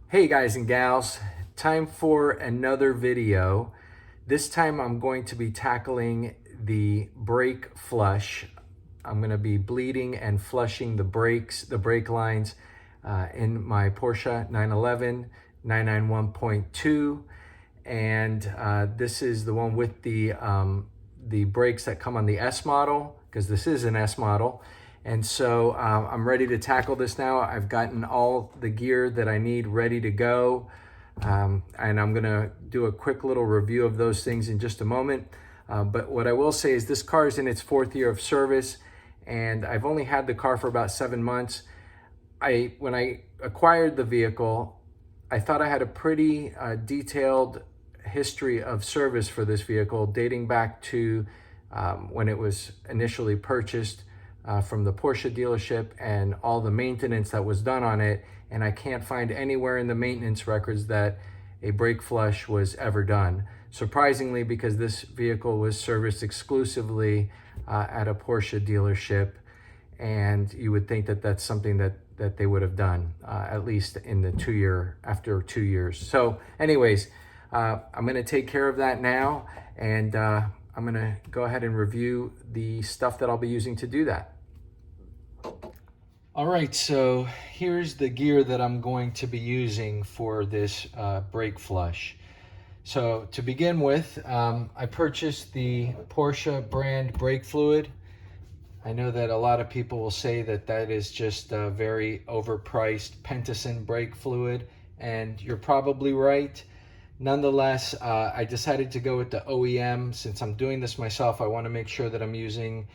Hey guys and gals, time for another video. This time I'm going to be tackling the brake flush. I'm going to be bleeding and flushing the brakes, the brake lines in my Porsche 911 991.2, and this is the one with the brakes that come on the S model, because this is an S model. And so I'm ready to tackle this now. I've gotten all the gear that I need ready to go. And I'm gonna do a quick little review of those things in just a moment. But what I will say is this car is in its 4th year of service, and I've only had the car for about 7 months. When I acquired the vehicle, I thought I had a pretty detailed history of service for this vehicle, dating back to when it was initially purchased from the Porsche dealership, and all the maintenance that was done on it. And I can't find anywhere in the maintenance records that a brake flush was ever done. Surprisingly, because this vehicle was serviced exclusively at a Porsche dealership, and you would think that that's something that they would have done, at least in the after 2 years. So anyways, I'm gonna take care of that now, and I'm gonna go ahead and review the stuff that I'll be using to do that. All right, so here's the gear that I'm going to be using for this brake flush. So to begin with, I purchased the Porsche brand brake fluid. I know that a lot of people will say that that is just a very overpriced Pentacin brake fluid, and you're probably right. Nonetheless, I decided to go with the OEM. Since I'm doing this myself, I want to make sure that I'm using,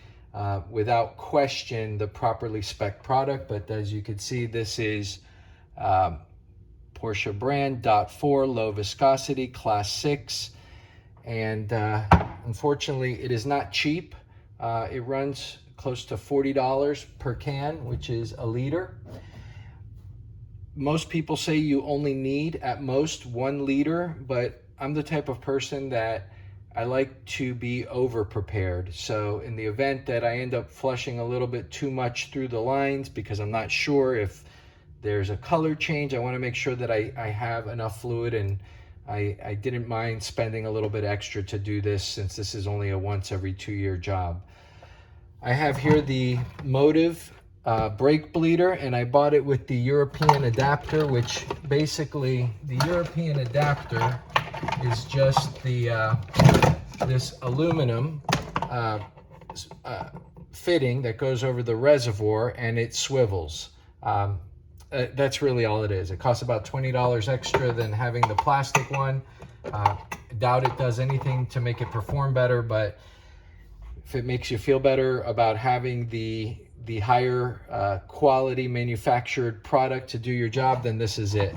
without question, the properly spec product. But as you can see, this is Porsche brand .4 low viscosity class 6, and unfortunately it is not cheap. It runs close to $40 per can, which is a liter. Most people say you only need at most 1 liter, but I'm the type of person that I like to be over prepared. So in the event that I end up flushing a little bit too much through the lines because I'm not sure if there's a color change, I want to make sure that I have enough fluid, and I didn't mind spending a little bit extra to do this, since this is only a once every 2 year job. I have here the Motive brake bleeder, and I bought it with the European adapter, which basically the European adapter is just the this aluminum fitting that goes over the reservoir, and it swivels. That's really all it is. It costs about $20 extra than having the plastic one. I doubt it does anything to make it perform better, but if it makes you feel better about having the higher quality manufactured product to do your job, then this is it.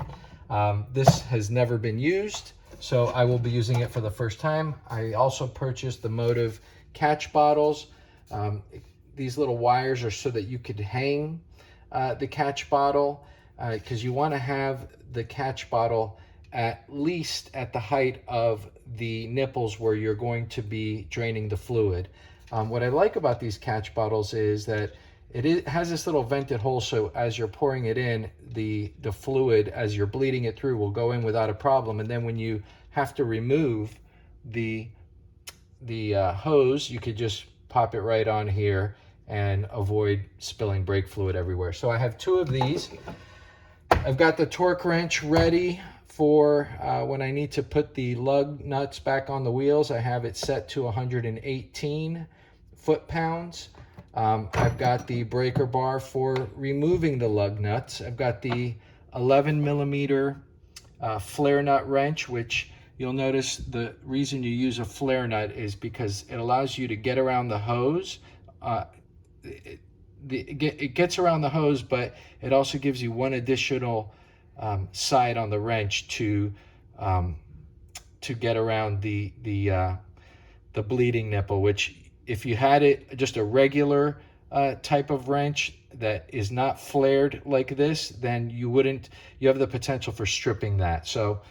This has never been used, so I will be using it for the first time. I also purchased the Motive catch bottles. These little wires are so that you could hang the catch bottle, because you want to have the catch bottle at least at the height of the nipples where you're going to be draining the fluid. What I like about these catch bottles is that it has this little vented hole, so as you're pouring it in, the fluid, as you're bleeding it through, will go in without a problem. And then when you have to remove the hose, you could just pop it right on here and avoid spilling brake fluid everywhere. So I have 2 of these. I've got the torque wrench ready for when I need to put the lug nuts back on the wheels. I have it set to 118 foot-pounds. I've got the breaker bar for removing the lug nuts. I've got the 11 millimeter flare nut wrench, which you'll notice the reason you use a flare nut is because it allows you to get around the hose. It gets around the hose, but it also gives you one additional side on the wrench to get around the bleeding nipple, which if you had it just a regular type of wrench that is not flared like this, then you have the potential for stripping that. So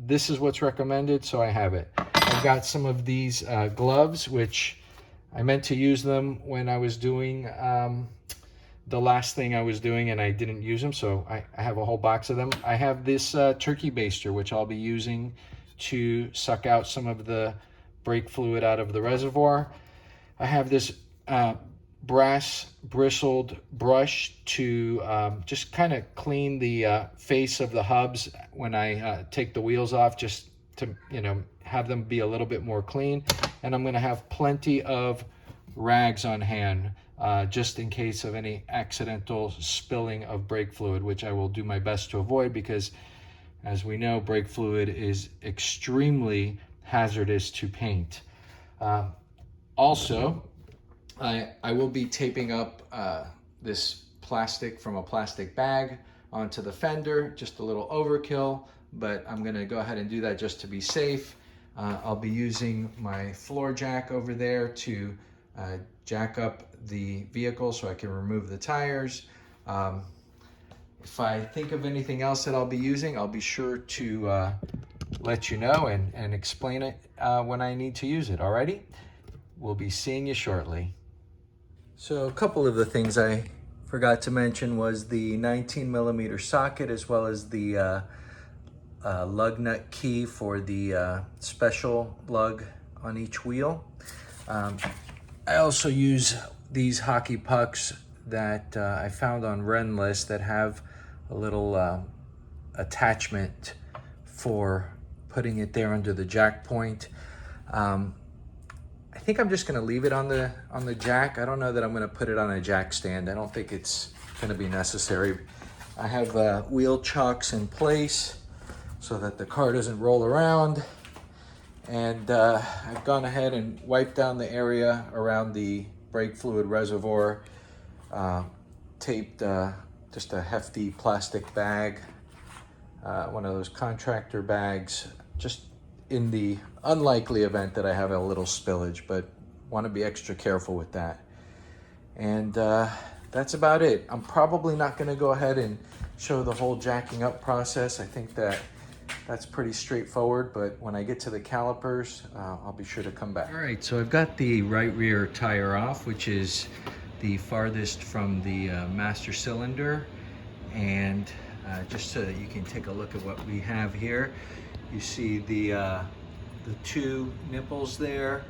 this is what's recommended, so I have it. I've got some of these gloves, which I meant to use them when I was doing the last thing I was doing and I didn't use them, so I have a whole box of them. I have this turkey baster, which I'll be using to suck out some of the brake fluid out of the reservoir. I have this brass bristled brush to just kind of clean the face of the hubs when I take the wheels off, just to, you know, have them be a little bit more clean. And I'm going to have plenty of rags on hand just in case of any accidental spilling of brake fluid, which I will do my best to avoid, because as we know, brake fluid is extremely hazardous to paint. Also, I will be taping up this plastic from a plastic bag onto the fender, just a little overkill, but I'm gonna go ahead and do that just to be safe. I'll be using my floor jack over there to jack up the vehicle so I can remove the tires. If I think of anything else that I'll be using, I'll be sure to let you know and explain it when I need to use it. Alrighty? We'll be seeing you shortly. So a couple of the things I forgot to mention was the 19mm socket, as well as the lug nut key for the special lug on each wheel. I also use these hockey pucks that I found on Renlist that have a little attachment for putting it there under the jack point. I think I'm just gonna leave it on the jack. I don't know that I'm gonna put it on a jack stand. I don't think it's gonna be necessary. I have wheel chocks in place so that the car doesn't roll around. And I've gone ahead and wiped down the area around the brake fluid reservoir, taped just a hefty plastic bag, one of those contractor bags, just in the unlikely event that I have a little spillage, but want to be extra careful with that. And that's about it. I'm probably not going to go ahead and show the whole jacking up process. I think that's pretty straightforward, but when I get to the calipers, I'll be sure to come back. All right, so I've got the right rear tire off, which is the farthest from the master cylinder. And just so that you can take a look at what we have here, you see the two nipples there.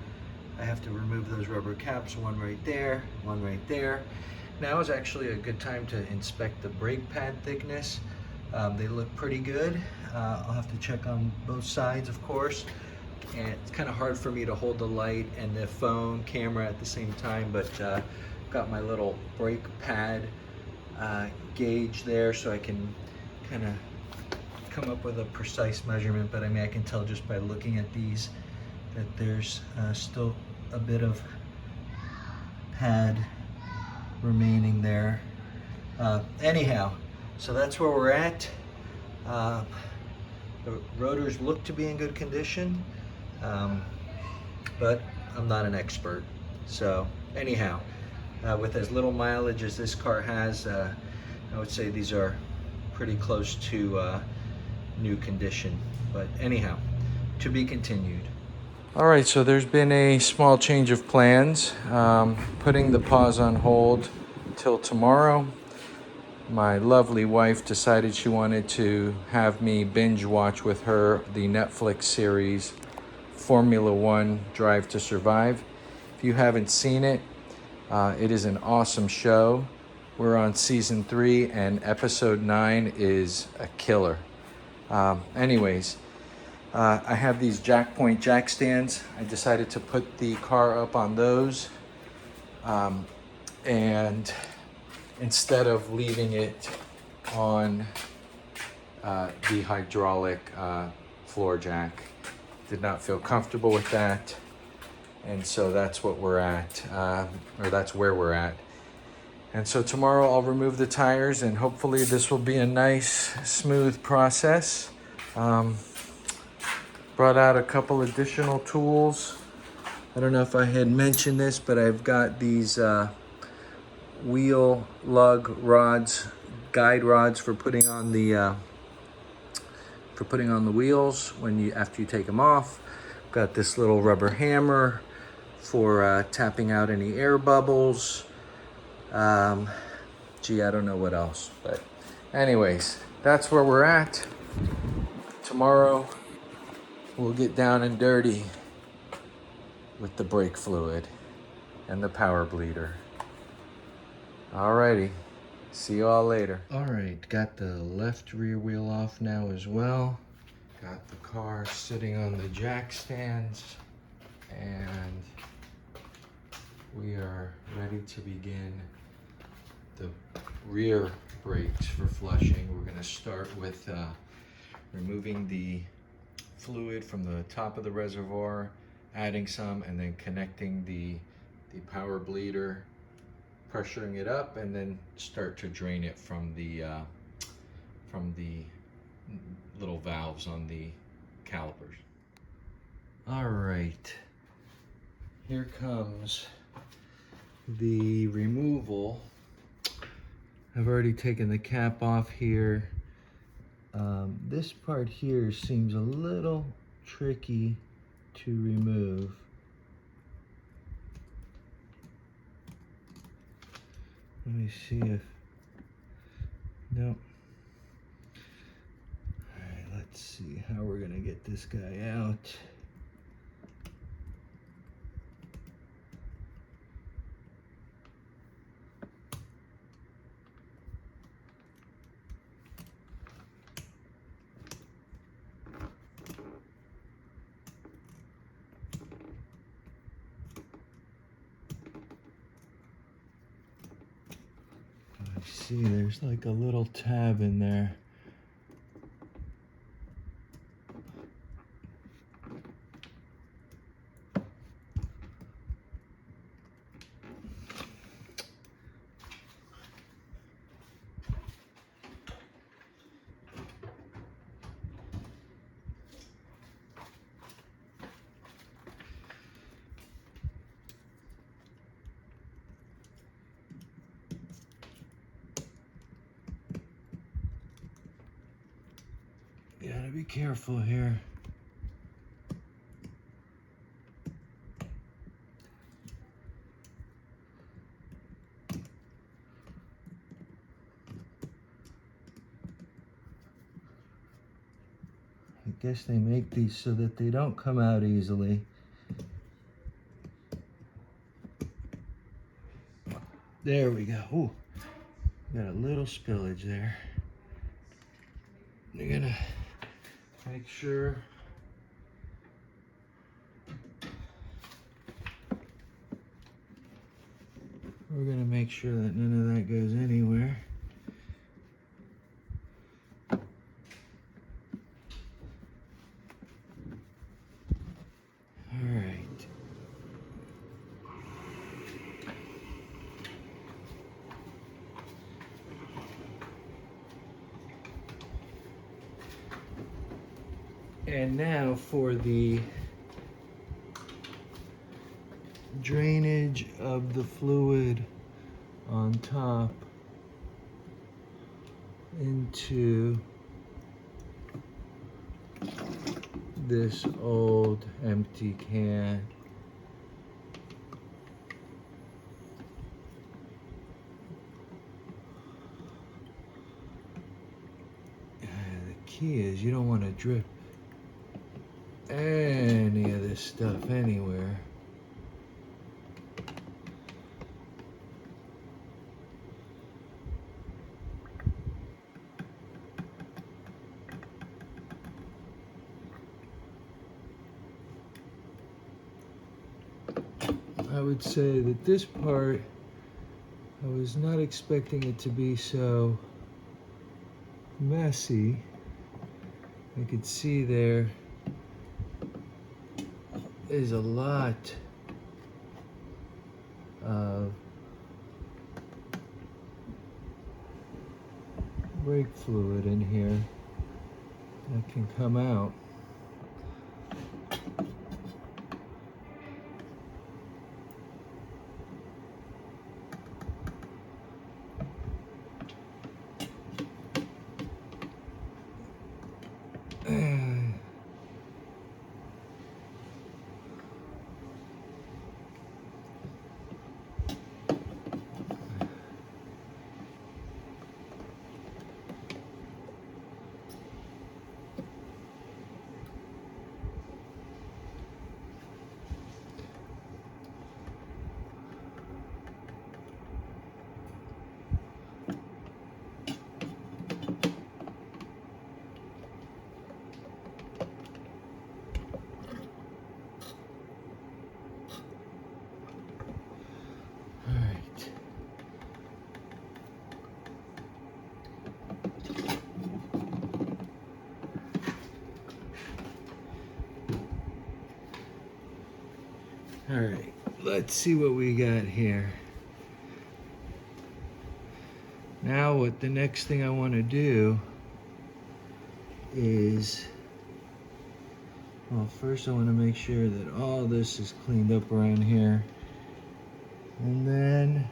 I have to remove those rubber caps, one right there, one right there. Now is actually a good time to inspect the brake pad thickness. They look pretty good. I'll have to check on both sides, of course. And it's kind of hard for me to hold the light and the phone camera at the same time, but got my little brake pad gauge there so I can kind of come up with a precise measurement. But I mean, I can tell just by looking at these that there's still a bit of pad remaining there. Anyhow, so that's where we're at. The rotors look to be in good condition, but I'm not an expert. So anyhow, with as little mileage as this car has, I would say these are pretty close to new condition. But anyhow, to be continued. All right, so there's been a small change of plans. Putting the pause on hold till tomorrow. My lovely wife decided she wanted to have me binge watch with her the Netflix series Formula One Drive to Survive. If you haven't seen it, it is an awesome show. We're on season 3 and episode 9 is a killer. Anyways, I have these jack point jack stands. I decided to put the car up on those. And instead of leaving it on the hydraulic floor jack. Did not feel comfortable with that. And so that's what we're at, or that's where we're at. And so tomorrow I'll remove the tires and hopefully this will be a nice, smooth process. Brought out a couple additional tools. I don't know if I had mentioned this, but I've got these wheel lug rods, guide rods for putting on the wheels after you take them off. Got this little rubber hammer for tapping out any air bubbles. Gee, I don't know what else. But anyways, that's where we're at. Tomorrow, we'll get down and dirty with the brake fluid and the power bleeder. Alrighty, see you all later. Alright, got the left rear wheel off now as well. Got the car sitting on the jack stands, and we are ready to begin the rear brakes for flushing. We're going to start with removing the fluid from the top of the reservoir, adding some, and then connecting the power bleeder, pressuring it up, and then start to drain it from the little valves on the calipers. All right, here comes the removal. I've already taken the cap off here. This part here seems a little tricky to remove. Let me see if, nope. All right, let's see how we're gonna get this guy out. See, there's like a little tab in there. You gotta be careful here. I guess they make these so that they don't come out easily. There we go. Ooh, got a little spillage there. You're gonna make sure we're gonna make sure that none of that goes anywhere. All right. And now for the drainage of the fluid on top into this old empty can. The key is you don't want to drip any of this stuff anywhere. I would say that this part, I was not expecting it to be so messy. I could see there is a lot of brake fluid in here that can come out. All right, let's see what we got here. Now what the next thing I want to do is, well, first I want to make sure that all this is cleaned up around here. And then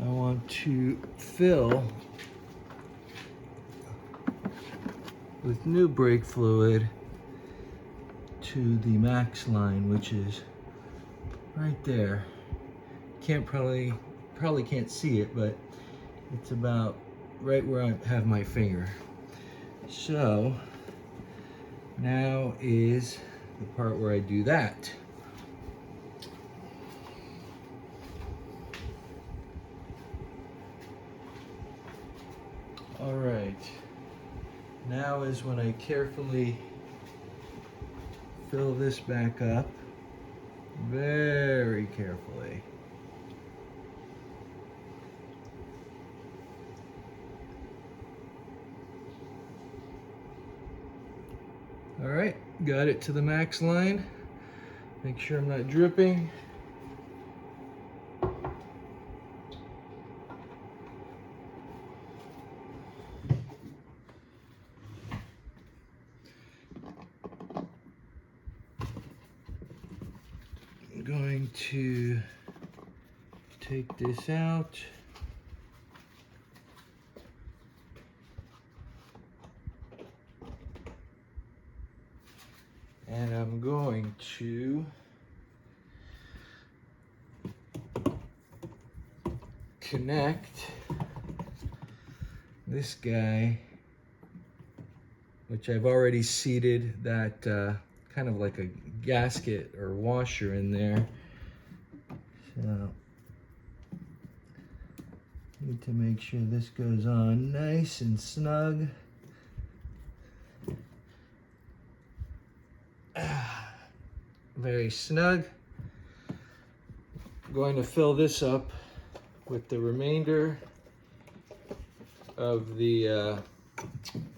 I want to fill with new brake fluid to the max line, which is right there. Probably can't see it, but it's about right where I have my finger. So now is the part where I do that. All right, now is when I carefully fill this back up, very carefully. All right, got it to the max line. Make sure I'm not dripping. I'm going to take this out. And I'm going to connect this guy, which I've already seated that kind of like a gasket or washer in there. So need to make sure this goes on nice and snug. Very snug. I'm going to fill this up with the remainder of the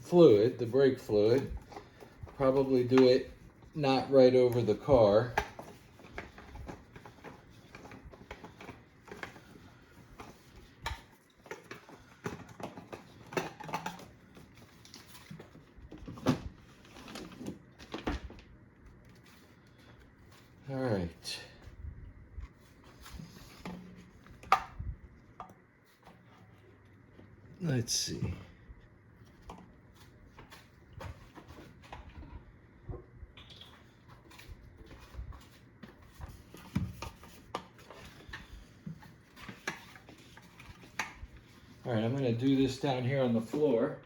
fluid, the brake fluid. Probably do it not right over the car. All right. Let's see. All right, I'm going to do this down here on the floor.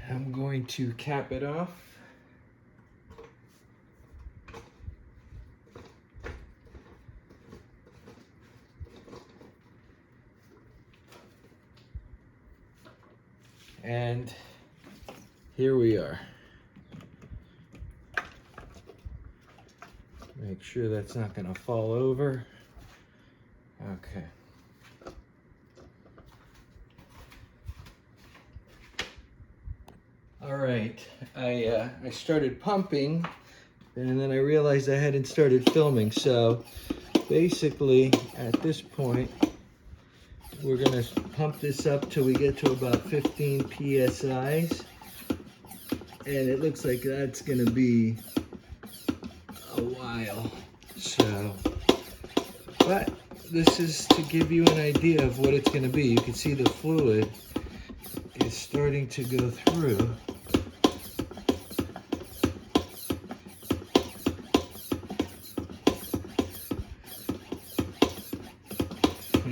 I'm going to cap it off. And here we are. Make sure that's not going to fall over. Okay. All right, I started pumping, and then I realized I hadn't started filming. So basically, at this point, we're gonna pump this up till we get to about 15 PSIs, and it looks like that's gonna be a while. So, but this is to give you an idea of what it's gonna be. You can see the fluid is starting to go through.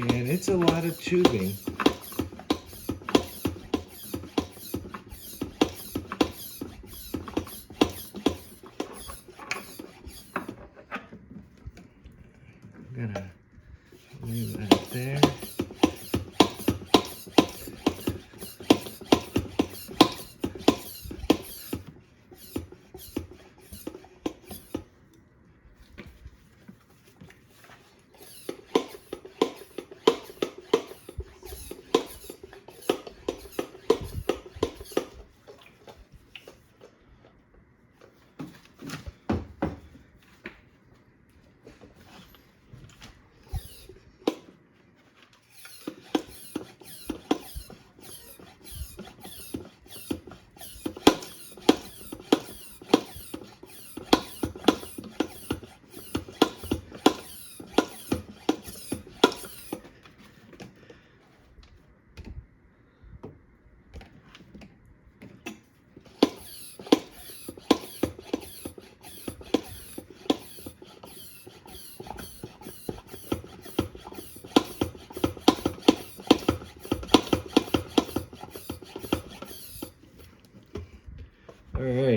And it's a lot of tubing. I'm gonna leave that there.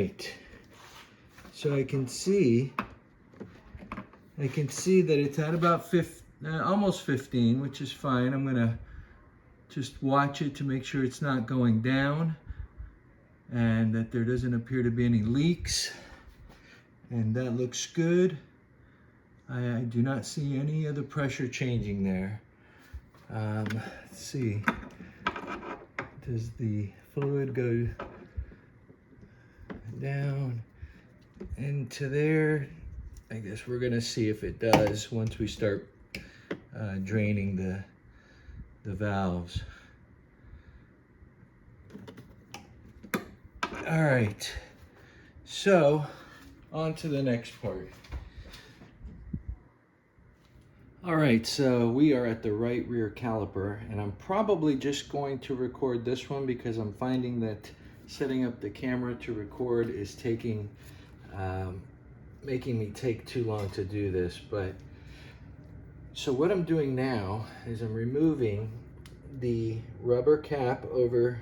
right, so I can see that it's at about almost 15, which is fine. I'm gonna just watch it to make sure it's not going down and that there doesn't appear to be any leaks, and that looks good. I do not see any of the pressure changing there. Let's see, does the fluid go down into there? I guess we're gonna see if it does once we start draining the valves. All right, so on to the next part. All right, so we are at the right rear caliper, and I'm probably just going to record this one because I'm finding that setting up the camera to record is taking, making me take too long to do this. But so what I'm doing now is I'm removing the rubber cap over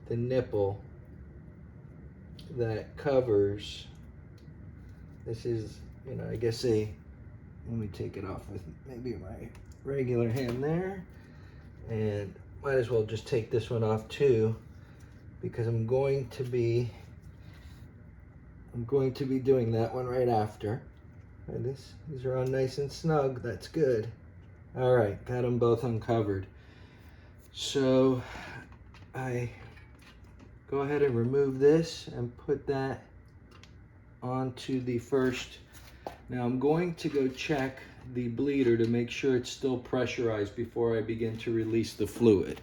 the nipple that covers, this is, you know, I guess let me take it off with maybe my regular hand there, and might as well just take this one off too, because I'm going to be doing that one right after. And these are on nice and snug. That's good. All right, got them both uncovered. So I go ahead and remove this and put that onto the first. Now I'm going to go check the bleeder to make sure it's still pressurized before I begin to release the fluid.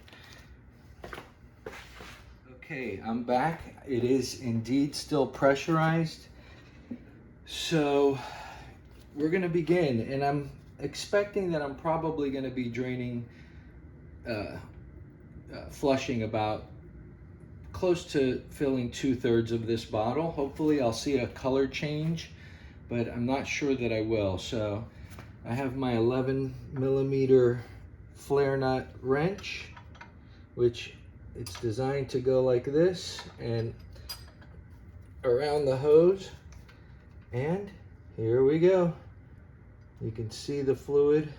Okay, I'm back. It is indeed still pressurized. So we're gonna begin, and I'm expecting that I'm probably gonna be draining, flushing about close to filling 2/3 of this bottle. Hopefully I'll see a color change, but I'm not sure that I will. So I have my 11mm flare nut wrench, which it's designed to go like this and around the hose, and here we go. You can see the fluid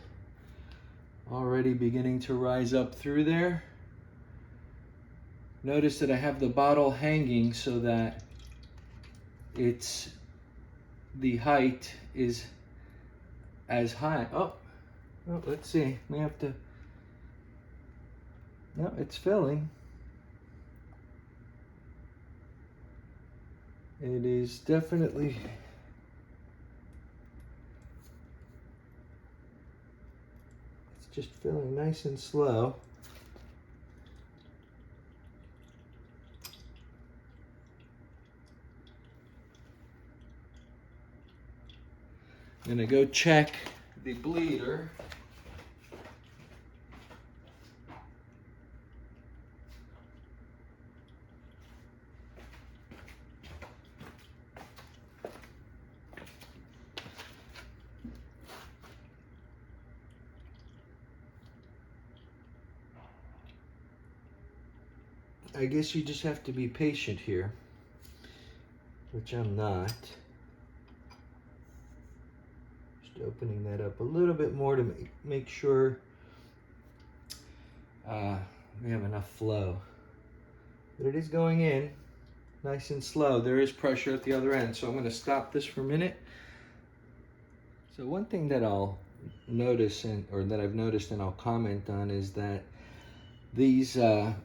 already beginning to rise up through there. Notice that I have the bottle hanging so that the height is as high. Oh, let's see. We have to, no, it's filling. It is definitely, it's just filling nice and slow. I'm gonna go check the bleeder. I guess you just have to be patient here, which I'm not. Just opening that up a little bit more to make sure we have enough flow. But it is going in nice and slow. There is pressure at the other end, so I'm going to stop this for a minute. So one thing that I'll notice, or that I've noticed and I'll comment on, is that these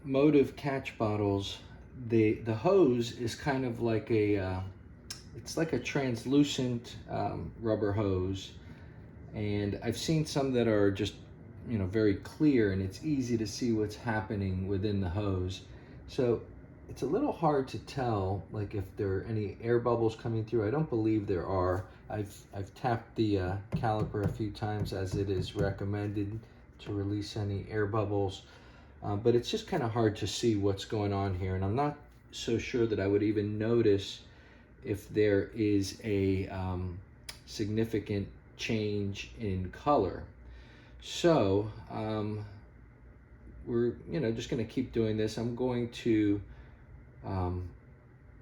Motive catch bottles, the hose is kind of like it's like a translucent rubber hose, and I've seen some that are just, you know, very clear, and it's easy to see what's happening within the hose. So it's a little hard to tell, like, if there are any air bubbles coming through. I don't believe there are. I've tapped the caliper a few times as it is recommended to release any air bubbles. But it's just kind of hard to see what's going on here, and I'm not so sure that I would even notice if there is a significant change in color. So we're just going to keep doing this. I'm going to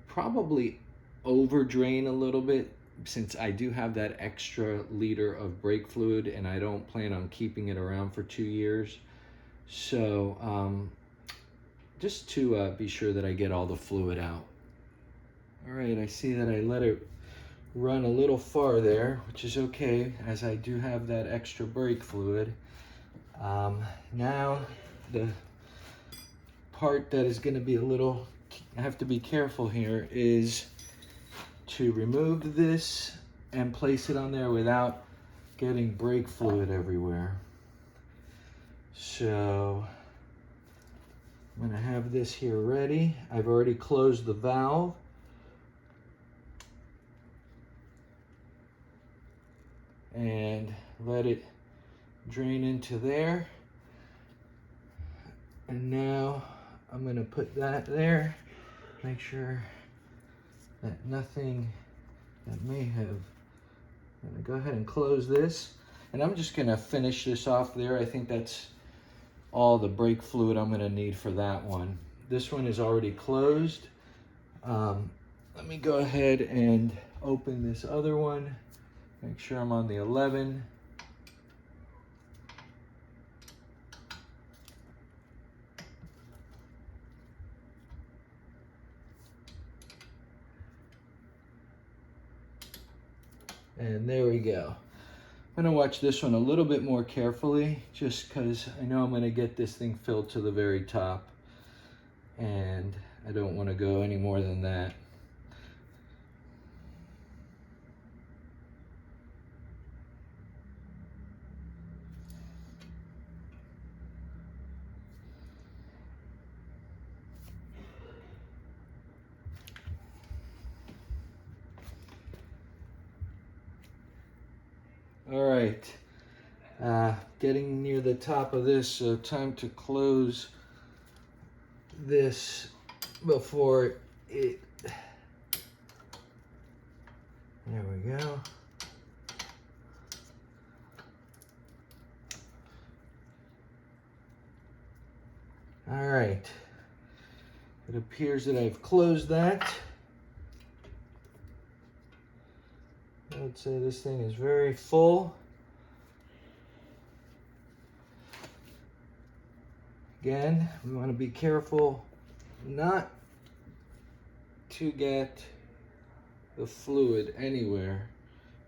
probably over drain a little bit, since I do have that extra liter of brake fluid and I don't plan on keeping it around for 2 years. So just to be sure that I get all the fluid out. All right, I see that I let it run a little far there, which is okay, as I do have that extra brake fluid. Now the part that is going to be a little, I have to be careful here, is to remove this and place it on there without getting brake fluid everywhere. So I'm going to have this here ready. I've already closed the valve. And let it drain into there. And now I'm going to put that there. Make sure that nothing that may have. I'm going to go ahead and close this. And I'm just going to finish this off there. I think that's all the brake fluid I'm going to need for that one. This one is already closed. Let me go ahead and open this other one. Make sure I'm on the 11. And there we go. I'm gonna watch this one a little bit more carefully, just because I know I'm gonna get this thing filled to the very top, and I don't want to go any more than that. All right, getting near the top of this, so time to close this before it, there we go. All right, it appears that I've closed that. I would say this thing is very full. Again, we want to be careful not to get the fluid anywhere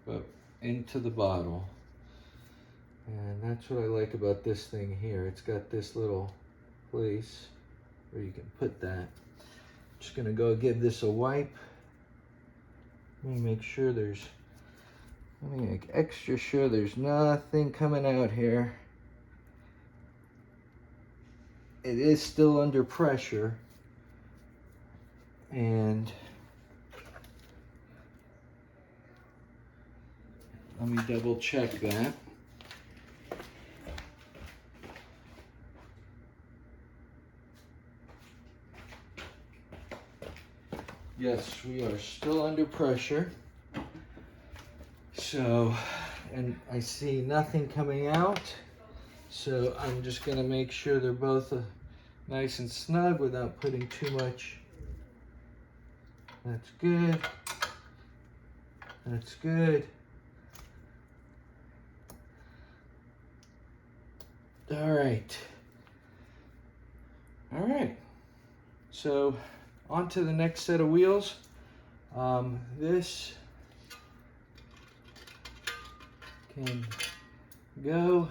but into the bottle. And that's what I like about this thing here. It's got this little place where you can put that. Just gonna go give this a wipe. Let me make sure there's, let me make extra sure there's nothing coming out here. It is still under pressure, and let me double check that. Yes, we are still under pressure. So, and I see nothing coming out. So I'm just gonna make sure they're both nice and snug without putting too much. That's good. That's good. All right. All right. So on to the next set of wheels. This can go.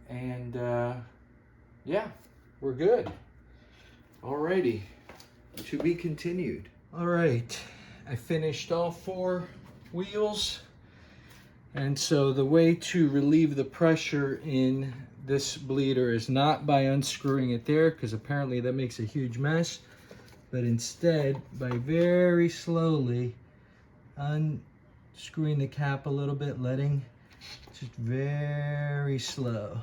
And yeah, we're good. Alrighty, to be continued. All right, I finished all 4 wheels. And so the way to relieve the pressure in this bleeder is not by unscrewing it there, because apparently that makes a huge mess, but instead by very slowly unscrewing the cap a little bit, letting, just very slow.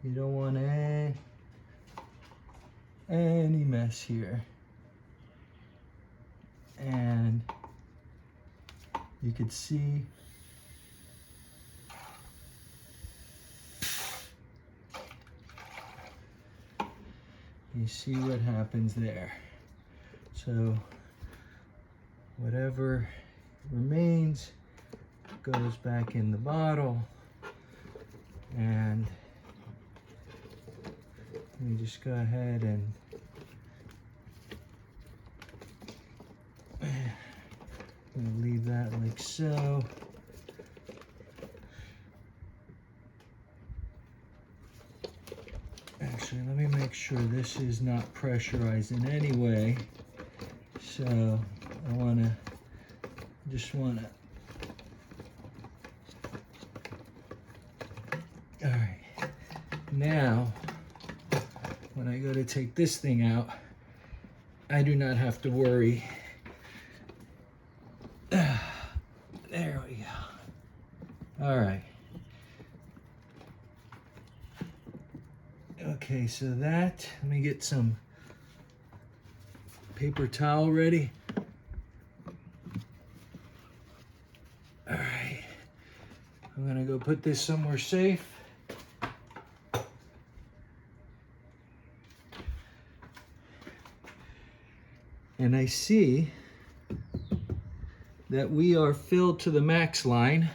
You don't want any mess here. And you can see what happens there. So whatever remains goes back in the bottle. And let me just go ahead and I'm gonna leave that like so. Actually, let me make sure this is not pressurized in any way. So I just wanna, all right. Now, when I go to take this thing out, I do not have to worry. There we go. All right. Okay, so let me get some paper towel ready. All right, I'm gonna go put this somewhere safe. And I see that we are filled to the max line.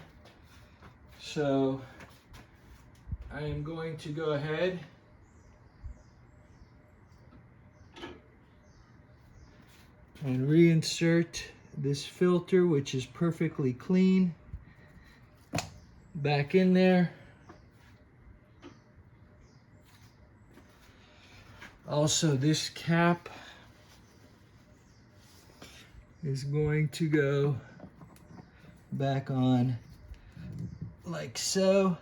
So I am going to go ahead and reinsert this filter, which is perfectly clean, back in there. Also, this cap is going to go back on like so.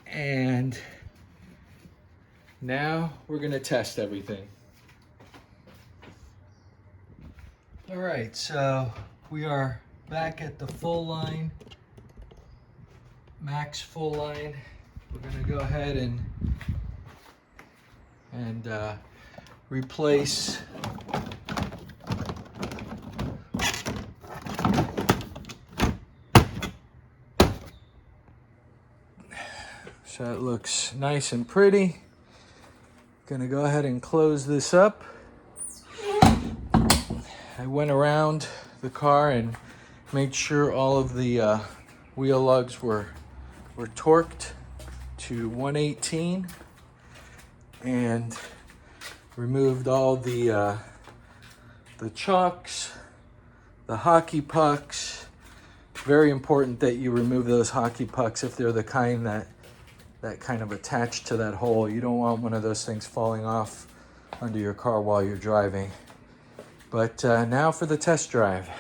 And now we're gonna test everything. All right, so we are back at the full line, max full line. We're gonna go ahead and replace so it looks nice and pretty. Gonna go ahead and close this up. I went around the car and made sure all of the wheel lugs were torqued to 118 and removed all the chocks, the hockey pucks. Very important that you remove those hockey pucks if they're the kind that kind of attached to that hole. You don't want one of those things falling off under your car while you're driving. But now for the test drive.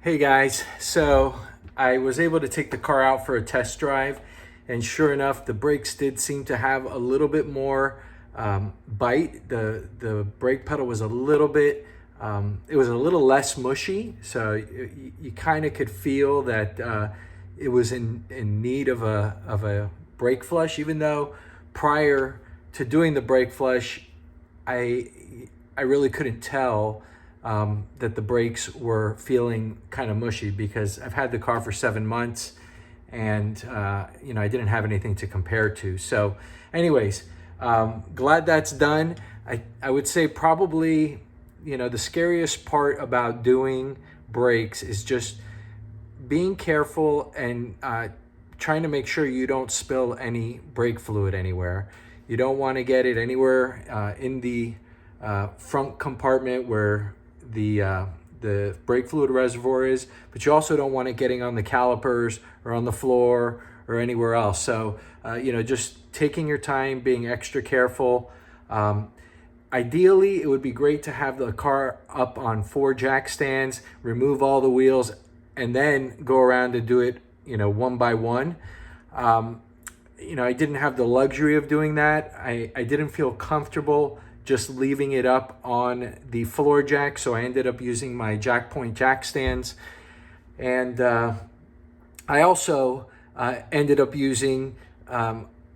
Hey guys, so I was able to take the car out for a test drive, and sure enough, the brakes did seem to have a little bit more bite. The brake pedal was a little bit, it was a little less mushy, so you kind of could feel that it was in need of a brake flush, even though prior to doing the brake flush, I really couldn't tell that the brakes were feeling kind of mushy, because I've had the car for 7 months and you know, I didn't have anything to compare to. So anyways, glad that's done. I would say probably, you know, the scariest part about doing brakes is just being careful and trying to make sure you don't spill any brake fluid anywhere. You don't want to get it anywhere in the front compartment where the brake fluid reservoir is, but you also don't want it getting on the calipers or on the floor or anywhere else. So, you know, just taking your time, being extra careful. Ideally, it would be great to have the car up on 4 jack stands, remove all the wheels, and then go around and do it, you know, one by one. You know, I didn't have the luxury of doing that. I didn't feel comfortable just leaving it up on the floor jack, so I ended up using my jack point jack stands. And I also ended up using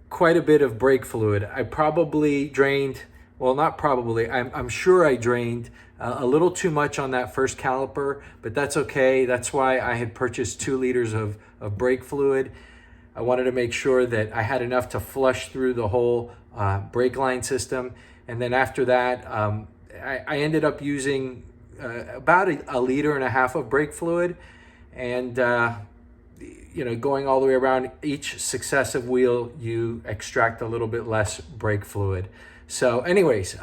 quite a bit of brake fluid. I probably drained, well, not probably, I'm sure I drained a little too much on that first caliper, but that's okay. That's why I had purchased 2 liters of brake fluid. I wanted to make sure that I had enough to flush through the whole brake line system. And then after that, I ended up using about a liter and a half of brake fluid, and you know, going all the way around each successive wheel, you extract a little bit less brake fluid. So anyways,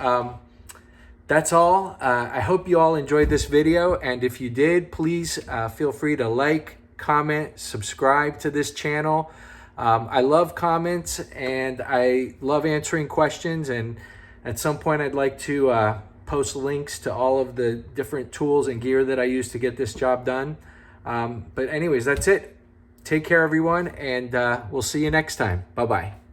that's all. I hope you all enjoyed this video, and if you did, please feel free to like, comment, subscribe to this channel. I love comments and I love answering questions, and at some point I'd like to post links to all of the different tools and gear that I use to get this job done. But anyways, that's it. Take care, everyone, and we'll see you next time. Bye-bye.